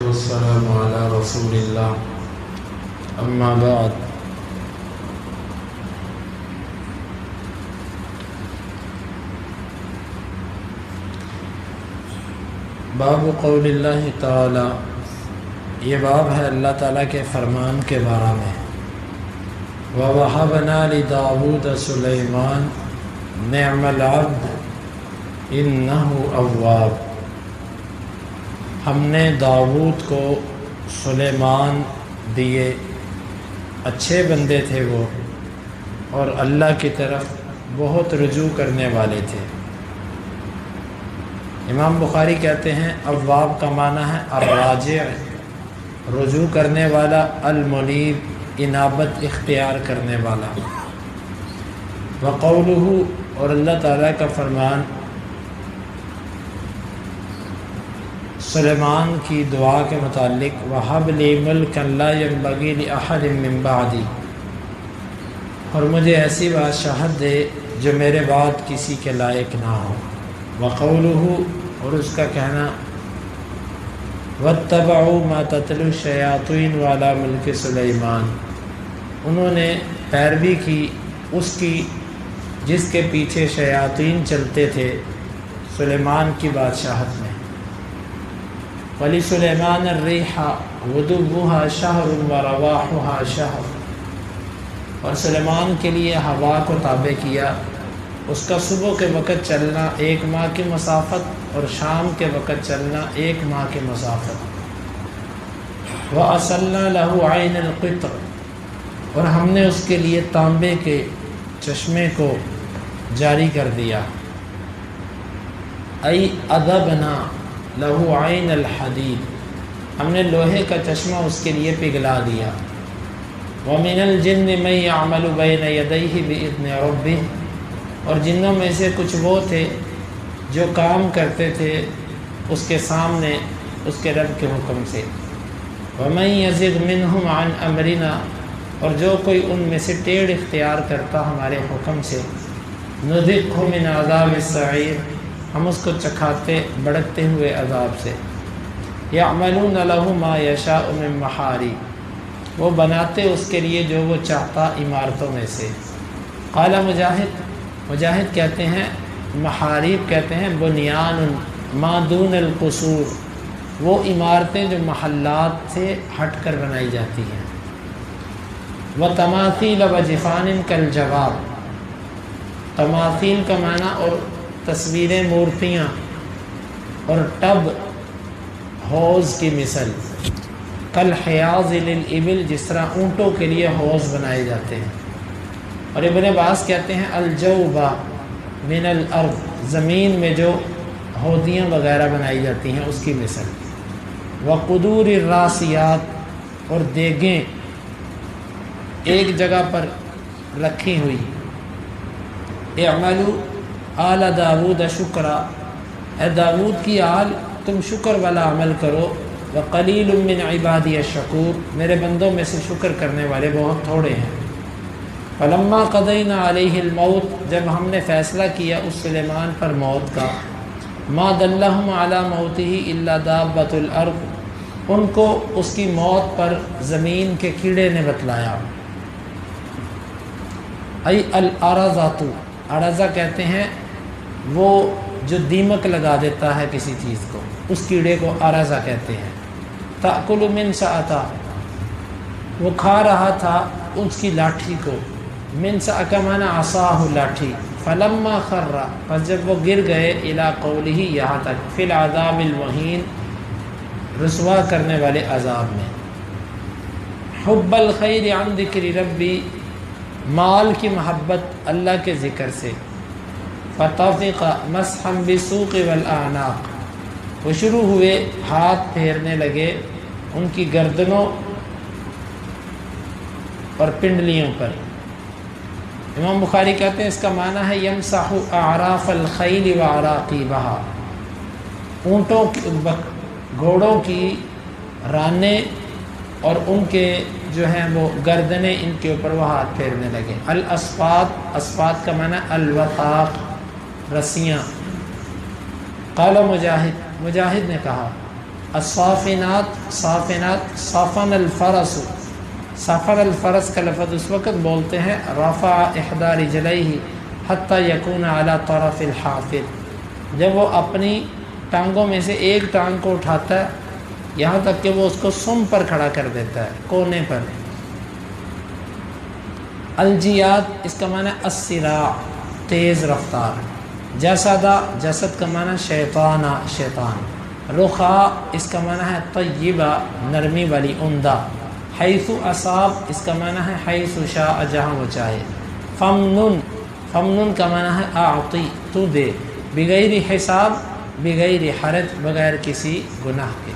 والسلام على رسول الله أما بعد باب قول اللہ تعالی، یہ باب ہے اللہ تعالیٰ کے فرمان کے بارے میں۔ وَوَهَبْنَا لِدَاوُودَ سُلَيْمَانَ نِعْمَ الْعَبْدُ إِنَّهُ أَوَّابٌ۔ ہم نے داؤد کو سلیمان دیے، اچھے بندے تھے وہ، اور اللہ کی طرف بہت رجوع کرنے والے تھے۔ امام بخاری کہتے ہیں اواب کا معنی ہے الراجع، رجوع کرنے والا، المنیب، انابت اختیار کرنے والا۔ وقولہ، اور اللہ تعالیٰ کا فرمان سلیمان کی دعا کے متعلق، وَهَبْ لِي مُلْكًا لَا يَنبَغِي لِأَحَدٍ مِّن بَعْدِي، اور مجھے ایسی بادشاہت دے جو میرے بعد کسی کے لائق نہ ہو۔ وَقَوْلُهُ، اور اس کا کہنا وَاتَّبَعُوا مَا تَتْلُو الشَّيَاطِينُ عَلَى مُلْكِ سُلَيْمَانَ، انہوں نے پیروی کی اس کی جس کے پیچھے شیاطین چلتے تھے سلیمان کی بادشاہت میں۔ وَلِسُلَيْمَانَ الرِّيحَ غُدُوُّهَا شَهْرٌ وَرَوَاحُهَا شَهْرٌ، اور سلیمان کے لیے ہوا کو تابع کیا، اس کا صبح کے وقت چلنا 1 ماہ کی مسافت اور شام کے وقت چلنا 1 ماہ کی مسافت۔ وَأَصَلْنَا لَهُ عَيْنَ الْقِطْرِ، اور ہم نے اس کے لیے تانبے کے چشمے کو جاری کر دیا۔ ای اذبنا لہو عین الحدید، ہم نے لوہے کا چشمہ اس کے لیے پگھلا دیا۔ ومن الجن من یعمل بین یدیہ باذن ربہ، اور جنوں میں سے کچھ وہ تھے جو کام کرتے تھے اس کے سامنے اس کے رب کے حکم سے۔ ومن یزغ منہم عن امرنا، اور جو کوئی ان میں سے ٹیڑھ اختیار کرتا ہمارے حکم سے، نذقہ من عذاب السعیر، ہم اس کو چکھاتے بڑکتے ہوئے عذاب سے۔ یعملون لہ ما یشاء من محارب، وہ بناتے اس کے لیے جو وہ چاہتا عمارتوں میں سے۔ قال مجاہد کہتے ہیں محارب کہتے ہیں بنیان ما دون القصور، وہ عمارتیں جو محلات سے ہٹ کر بنائی جاتی ہیں۔ وتماثیل وجفان کالجواب، تماثیل کا معنی اور تصویریں، مورتیاں اور ٹب حوض کی مثل، کالحیاض للابل، جس طرح اونٹوں کے لیے حوض بنائے جاتے ہیں۔ اور ابن عباس کہتے ہیں الجوبہ من الارض، زمین میں جو ہودیاں وغیرہ بنائی جاتی ہیں اس کی مثل۔ وقدور الراسیات، اور دیگیں ایک جگہ پر رکھی ہوئی۔ اعملوا آل داود شکرا، اے داود کی آل تم شکر والا عمل کرو۔ وقلیل من عبادی الشکور، میرے بندوں میں سے شکر کرنے والے بہت تھوڑے ہیں۔ فلما قضینا علیہ الموت، جب ہم نے فیصلہ کیا اس سلیمان پر موت کا، ما دلہم علی موتہ الا دابۃ الارض، ان کو اس کی موت پر زمین کے کیڑے نے بتلایا۔ ای الارضۃ، ارضہ کہتے ہیں وہ جو دیمک لگا دیتا ہے کسی چیز کو، اس کیڑے کو ارضہ کہتے ہیں۔ تأکل من سأتہ، وہ کھا رہا تھا اس کی لاٹھی کو۔ من سأ کا معنی عصاہ، لاٹھی۔ فلما خر، پس جب وہ گر گئے، الی قولہ، یہاں تک، فی العذاب المہین، رسوا کرنے والے عذاب میں۔ حب الخیر عن ذکر ربی، مال کی محبت اللہ کے ذکر سے۔ فطفق مسحا بالسوق والاعناق، وہ شروع ہوئے ہاتھ پھیرنے لگے ان کی گردنوں اور پنڈلیوں پر۔ امام بخاری کہتے ہیں اس کا معنی ہے یمسح اعراف الخیل وعراقیبہا، اونٹوں کی، گھوڑوں کی رانے اور ان کے جو ہیں وہ گردنیں، ان کے اوپر وہ ہاتھ پھیرنے لگے۔ الاسفات، اسفات کا معنی الوثاق، رسیاں۔ قال مجاہد نے کہا الصافنات صافنات صافن الفرس، صافن الفرس کا لفظ اس وقت بولتے ہیں رفع احدى رجلیہ حتی یکون علی طرف الحافظ، جب وہ اپنی ٹانگوں میں سے ایک ٹانگ کو اٹھاتا ہے یہاں تک کہ وہ اس کو سم پر کھڑا کر دیتا ہے، کونے پر۔ الجیاد اس کا معنی السراع، تیز رفتار۔ جسدہ جسد کا معنی شیطانہ، شیطان۔ رخا اس کا معنی ہے طیبہ، نرمی والی، عمدہ۔ حیث اصاب اس کا معنی ہے حیث شاء، جہاں وہ چاہے۔ فمنن، فمنن کا معنی ہے اعطی، تو دے۔ بغیر حساب، بغیر حرج، بغیر کسی گناہ کے۔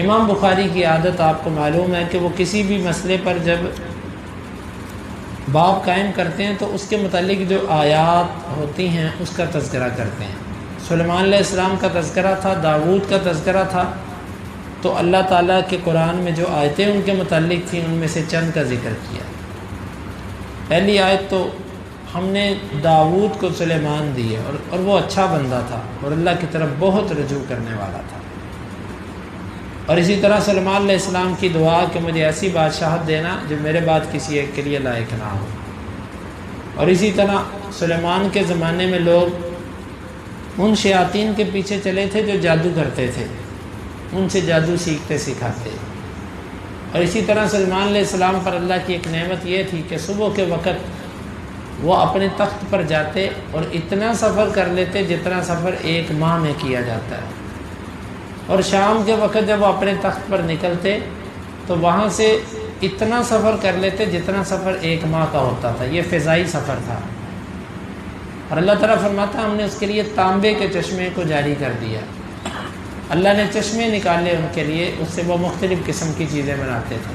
امام بخاری کی عادت آپ کو معلوم ہے کہ وہ کسی بھی مسئلے پر جب باب قائم کرتے ہیں تو اس کے متعلق جو آیات ہوتی ہیں اس کا تذکرہ کرتے ہیں۔ سلیمان علیہ السلام کا تذکرہ تھا، داود کا تذکرہ تھا، تو اللہ تعالیٰ کے قرآن میں جو آیتیں ان کے متعلق تھیں ان میں سے چند کا ذکر کیا۔ پہلی آیت تو ہم نے داود کو سلیمان دی ہے اور وہ اچھا بندہ تھا اور اللہ کی طرف بہت رجوع کرنے والا تھا۔ اور اسی طرح سلیمان علیہ السلام کی دعا کہ مجھے ایسی بادشاہت دینا جو میرے بعد کسی ایک کے لیے لائق نہ ہو۔ اور اسی طرح سلیمان کے زمانے میں لوگ ان شیاطین کے پیچھے چلے تھے جو جادو کرتے تھے، ان سے جادو سیکھتے سکھاتے۔ اور اسی طرح سلیمان علیہ السلام پر اللہ کی ایک نعمت یہ تھی کہ صبح کے وقت وہ اپنے تخت پر جاتے اور اتنا سفر کر لیتے جتنا سفر ایک ماہ میں کیا جاتا ہے، اور شام کے وقت جب وہ اپنے تخت پر نکلتے تو وہاں سے اتنا سفر کر لیتے جتنا سفر ایک ماہ کا ہوتا تھا۔ یہ فضائی سفر تھا، اور اللہ تعالیٰ فرماتا ہم نے اس کے لیے تانبے کے چشمے کو جاری کر دیا۔ اللہ نے چشمے نکالے ان کے لیے، اس سے وہ مختلف قسم کی چیزیں بناتے تھے،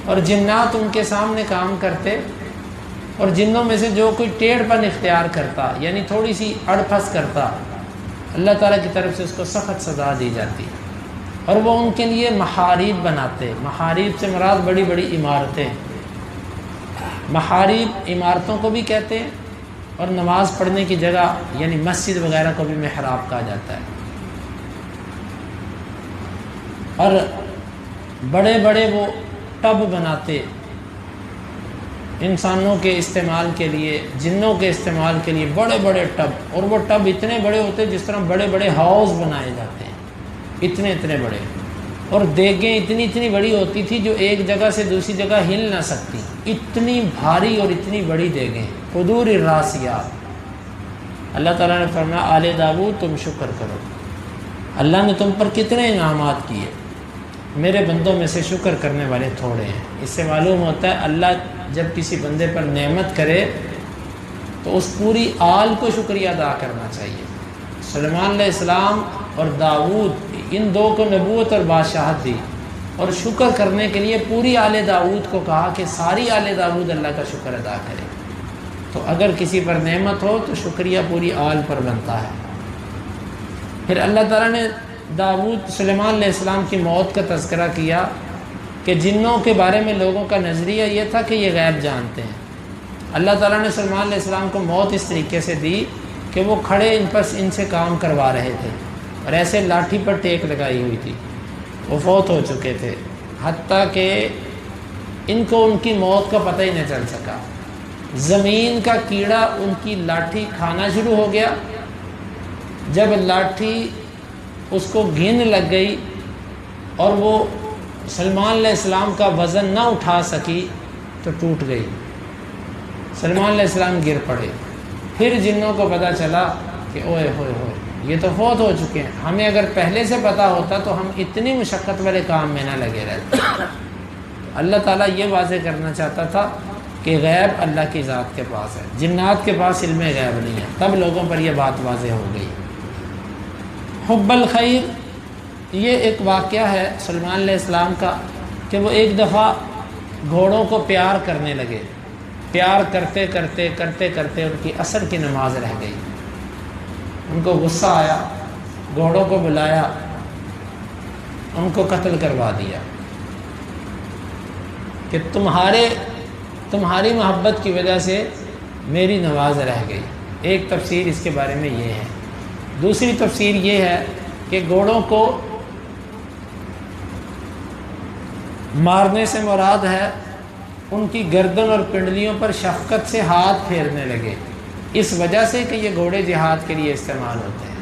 اور جنات ان کے سامنے کام کرتے، اور جنوں میں سے جو کوئی ٹیڑھ پن اختیار کرتا یعنی تھوڑی سی اڑ پھس کرتا، اللہ تعالیٰ کی طرف سے اس کو سخت سزا دی جاتی، اور وہ ان کے لیے محاریب بناتے۔ محاریب سے مراد بڑی بڑی عمارتیں، محاریب عمارتوں کو بھی کہتے ہیں، اور نماز پڑھنے کی جگہ یعنی مسجد وغیرہ کو بھی محراب کہا جاتا ہے۔ اور بڑے بڑے وہ ٹب بناتے انسانوں کے استعمال کے لیے، جنوں کے استعمال کے لیے، بڑے بڑے ٹب، اور وہ ٹب اتنے بڑے ہوتے جس طرح بڑے بڑے ہاؤس بنائے جاتے ہیں، اتنے اتنے بڑے، اور دیگیں اتنی اتنی بڑی ہوتی تھی جو ایک جگہ سے دوسری جگہ ہل نہ سکتی، اتنی بھاری اور اتنی بڑی دیگیں، قدور الراسیات۔ اللہ تعالیٰ نے فرمایا آل داود تم شکر کرو، اللہ نے تم پر کتنے انعامات کیے، میرے بندوں میں سے شکر کرنے والے تھوڑے ہیں۔ اس سے معلوم ہوتا ہے اللہ جب کسی بندے پر نعمت کرے تو اس پوری آل کو شکریہ ادا کرنا چاہیے۔ سلیمان علیہ السلام اور داود ان دو کو نبوت اور بادشاہت دی، اور شکر کرنے کے لیے پوری آل داود کو کہا کہ ساری آل داود اللہ کا شکر ادا کرے۔ تو اگر کسی پر نعمت ہو تو شکریہ پوری آل پر بنتا ہے۔ پھر اللہ تعالیٰ نے سلیمان علیہ السلام کی موت کا تذکرہ کیا کہ جنوں کے بارے میں لوگوں کا نظریہ یہ تھا کہ یہ غیب جانتے ہیں۔ اللہ تعالیٰ نے سلیمان علیہ السلام کو موت اس طریقے سے دی کہ وہ کھڑے ان سے کام کروا رہے تھے، اور ایسے لاٹھی پر ٹیک لگائی ہوئی تھی، وہ فوت ہو چکے تھے، حتیٰ کہ ان کو ان کی موت کا پتہ ہی نہ چل سکا۔ زمین کا کیڑا ان کی لاٹھی کھانا شروع ہو گیا، جب لاٹھی اس کو گھن لگ گئی اور وہ سلیمان علیہ السلام کا وزن نہ اٹھا سکی تو ٹوٹ گئی، سلیمان علیہ السلام گر پڑے۔ پھر جنوں کو پتہ چلا کہ اوئے ہوئے ہوئے یہ تو فوت ہو چکے ہیں، ہمیں اگر پہلے سے پتہ ہوتا تو ہم اتنی مشقت والے کام میں نہ لگے رہتے۔ اللہ تعالیٰ یہ واضح کرنا چاہتا تھا کہ غیب اللہ کی ذات کے پاس ہے، جنات کے پاس علم غیب نہیں ہے، تب لوگوں پر یہ بات واضح ہو گئی۔ حب الخیر یہ ایک واقعہ ہے سلیمان علیہ السلام کا کہ وہ ایک دفعہ گھوڑوں کو پیار کرنے لگے، پیار کرتے کرتے کرتے کرتے ان کی عصر کی نماز رہ گئی، ان کو غصہ آیا، گھوڑوں کو بلایا، ان کو قتل کروا دیا کہ تمہاری محبت کی وجہ سے میری نماز رہ گئی۔ ایک تفسیر اس کے بارے میں یہ ہے۔ دوسری تفسیر یہ ہے کہ گھوڑوں کو مارنے سے مراد ہے ان کی گردن اور پنڈلیوں پر شفقت سے ہاتھ پھیرنے لگے، اس وجہ سے کہ یہ گھوڑے جہاد کے لیے استعمال ہوتے ہیں۔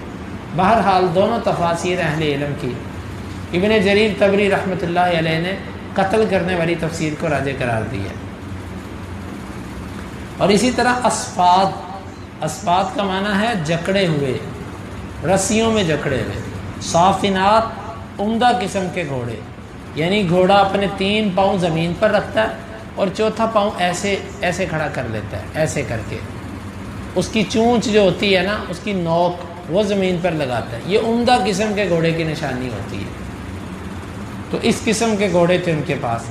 بہرحال دونوں تفاسیر اہل علم کی، ابن جریر طبری رحمۃ اللہ علیہ نے قتل کرنے والی تفسیر کو راجح قرار دی ہے۔ اور اسی طرح اسفاد کا معنی ہے جکڑے ہوئے، رسیوں میں جکڑے ہوئے۔ صافنات عمدہ قسم کے گھوڑے، یعنی گھوڑا اپنے 3 پاؤں زمین پر رکھتا ہے اور چوتھا پاؤں ایسے کھڑا کر لیتا ہے، ایسے کر کے اس کی چونچ جو ہوتی ہے نا، اس کی نوک وہ زمین پر لگاتا ہے۔ یہ عمدہ قسم کے گھوڑے کی نشانی ہوتی ہے۔ تو اس قسم کے گھوڑے تھے ان کے پاس۔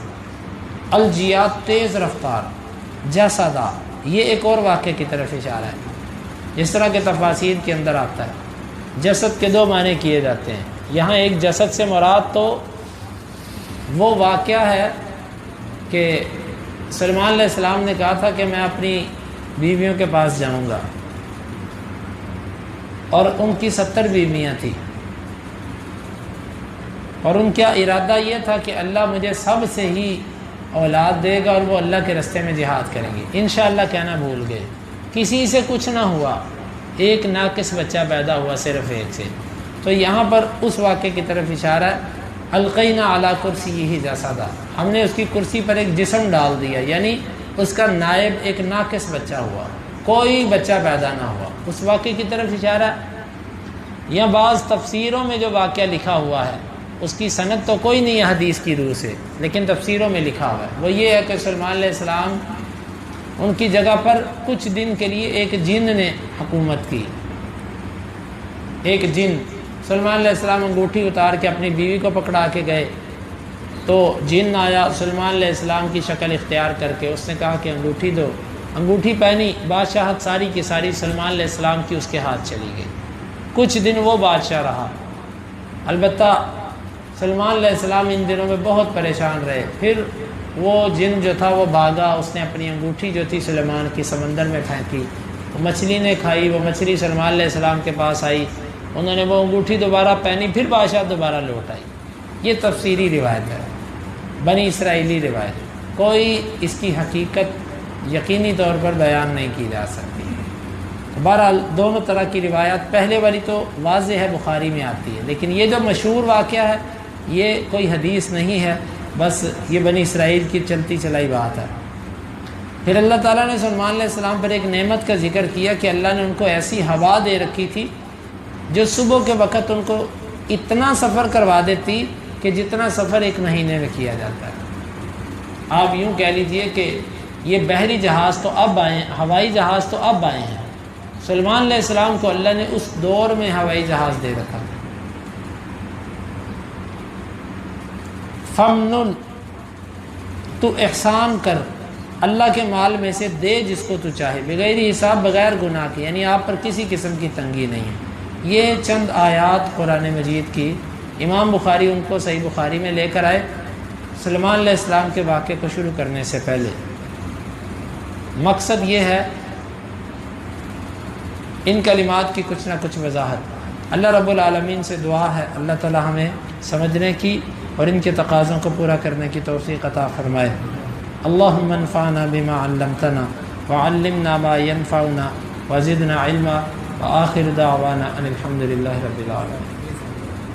الجیات تیز رفتار، جسدا، یہ ایک اور واقعے کی طرف اشارہ ہے، جس طرح کے تفاسیر کے اندر آتا ہے۔ جسد کے 2 معنی کیے جاتے ہیں، یہاں ایک جسد سے مراد تو وہ واقعہ ہے کہ سلمان علیہ السلام نے کہا تھا کہ میں اپنی بیویوں کے پاس جاؤں گا، اور ان کی 70 بیویاں تھیں، اور ان کا ارادہ یہ تھا کہ اللہ مجھے سب سے ہی اولاد دے گا اور وہ اللہ کے رستے میں جہاد کریں گے۔ انشاءاللہ کہنا بھول گئے، کسی سے کچھ نہ ہوا، ایک ناقص بچہ پیدا ہوا صرف ایک سے۔ تو یہاں پر اس واقعے کی طرف اشارہ ہے، القینا علی کرسیہ جسدا، ہم نے اس کی کرسی پر ایک جسم ڈال دیا، یعنی اس کا نائب ایک ناقص بچہ ہوا، کوئی بچہ پیدا نہ ہوا، اس واقعے کی طرف اشارہ ہے۔ یا بعض تفسیروں میں جو واقعہ لکھا ہوا ہے اس کی سند تو کوئی نہیں ہے حدیث کی روح سے، لیکن تفسیروں میں لکھا ہوا ہے، وہ یہ ہے کہ سلمان علیہ السلام ان کی جگہ پر کچھ دن کے لیے ایک جن نے حکومت کی، ایک جن۔ سلمان علیہ السلام انگوٹھی اتار کے اپنی بیوی کو پکڑا کے گئے، تو جن آیا سلمان علیہ السلام کی شکل اختیار کر کے، اس نے کہا کہ انگوٹھی دو، انگوٹھی پہنی، بادشاہت ساری کی ساری سلمان علیہ السلام کی اس کے ہاتھ چلی گئی۔ کچھ دن وہ بادشاہ رہا، البتہ سلمان علیہ السلام ان دنوں میں بہت پریشان رہے۔ پھر وہ جن جو تھا وہ بھاگا، اس نے اپنی انگوٹھی جو تھی سلیمان کی سمندر میں پھینکی، وہ مچھلی نے کھائی، وہ مچھلی سلمان علیہ السلام کے پاس آئی، انہوں نے وہ انگوٹھی دوبارہ پہنی، پھر بادشاہ دوبارہ لوٹ آئی۔ یہ تفسیری روایت ہے، بنی اسرائیلی روایت، کوئی اس کی حقیقت یقینی طور پر بیان نہیں کی جا سکتی۔ بہرحال دونوں طرح کی روایات، پہلے والی تو واضح ہے بخاری میں آتی ہے، لیکن یہ جو مشہور واقعہ ہے یہ کوئی حدیث نہیں ہے، بس یہ بنی اسرائیل کی چلتی چلائی بات ہے۔ پھر اللہ تعالیٰ نے سلمان علیہ السلام پر ایک نعمت کا ذکر کیا کہ اللہ نے ان کو ایسی ہوا دے رکھی تھی جو صبح کے وقت ان کو اتنا سفر کروا دیتی کہ جتنا سفر ایک مہینے میں کیا جاتا ہے۔ آپ یوں کہہ لیجئے کہ یہ بحری جہاز تو اب آئے ہیں، ہوائی جہاز تو اب آئے ہیں، سلمان علیہ السلام کو اللہ نے اس دور میں ہوائی جہاز دے رکھا۔ فمنن، تو احسان کر، اللہ کے مال میں سے دے جس کو تو چاہے، بغیر حساب، بغیر گناہ کے، یعنی آپ پر کسی قسم کی تنگی نہیں ہے۔ یہ چند آیات قرآن مجید کی امام بخاری ان کو صحیح بخاری میں لے کر آئے سلمان علیہ السلام کے واقعے کو شروع کرنے سے پہلے۔ مقصد یہ ہے ان کلمات کی کچھ نہ کچھ وضاحت۔ اللہ رب العالمین سے دعا ہے اللہ تعالی ہمیں سمجھنے کی اور ان کے تقاضوں کو پورا کرنے کی توفیق عطا فرمائے۔ اللہم انفعنا بما علمتنا وعلمنا ما ينفعنا وزدنا علما وآخر دعوانا ان الحمد للہ رب العالمین۔